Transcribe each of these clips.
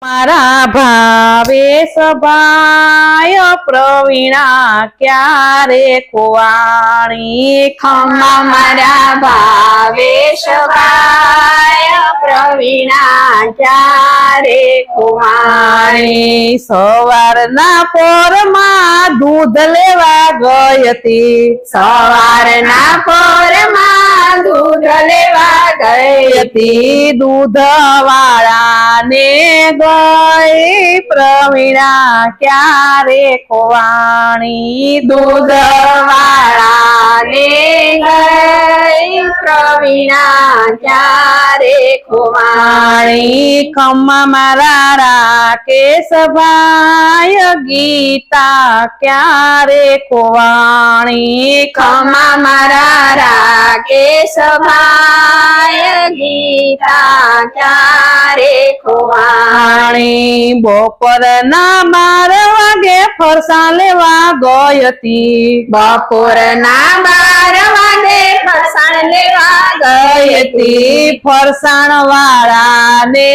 मारा भावे सभाय प्रवीणा क्यारे कुवाणी खम्मा मारा भावे सभाय प्रवीणा क्यारे कुवाणी सवारना पोरमा दूध लेवा गयती सवारना पोरमा दूध लेवा गयती दूध वाळा ने गई प्रवीणा क्यारे कुवाणी दूध वाळा ने गई प्रवीणा क्यारे कुवाणी खम्मा मारा राकेश भाई गीता क्यारे कुवाणी खम्मा मारा राकेश भाई गीता क्यारे कुवाणी बपोरना 12 वागे फरसा लेवा गयती बपोरना 12 वागे फरसाण लेवा गयती फरसाण वाळा ने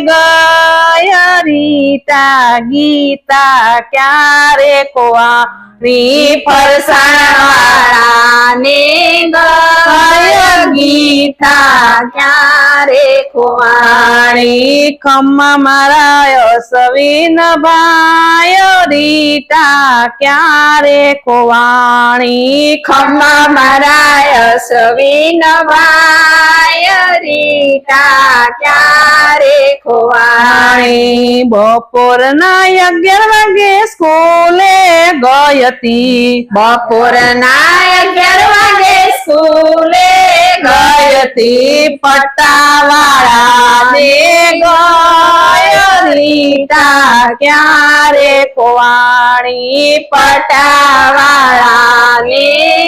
गय रीता गीता क्यारे कुवाणी फरसाण वाळा ने गय गीता क्यारे कुवाणी खम्मा मारा सवीन भाई रीता क्यारे कुवाणी खम्मा मारा सवीन भाई रीता क्यारे कुवाणी बपोरना 11 वागे स्कूले गयती बपोरना 11 वागे स्कूले गयती पट्टावाळा ने गय रीता क्यारे कुवाणी पट्टावाळा ने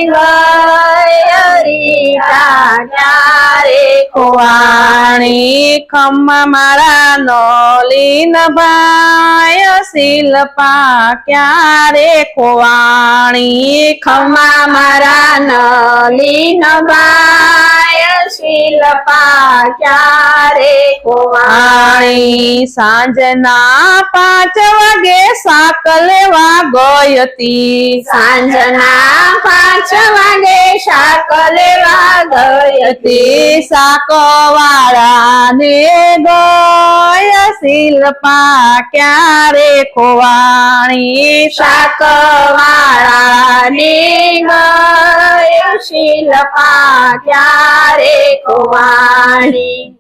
गय रीता क्यारे कुवाणी खम्मा मारा नलिन भाई शिल्पा क्यारे कुवाणी खम्मा मारा नलिन भाई शिल्पा क्यारे कुवाणी सांजना 5 वागे शाक लेवा गयती सांजना 5 वागे शाक लेवा गयती शाक वाळा ने गय शिल्पा क्यारे कुवाणी शाक वाळा ने गय शिल्पा क्यारे कुवाणी।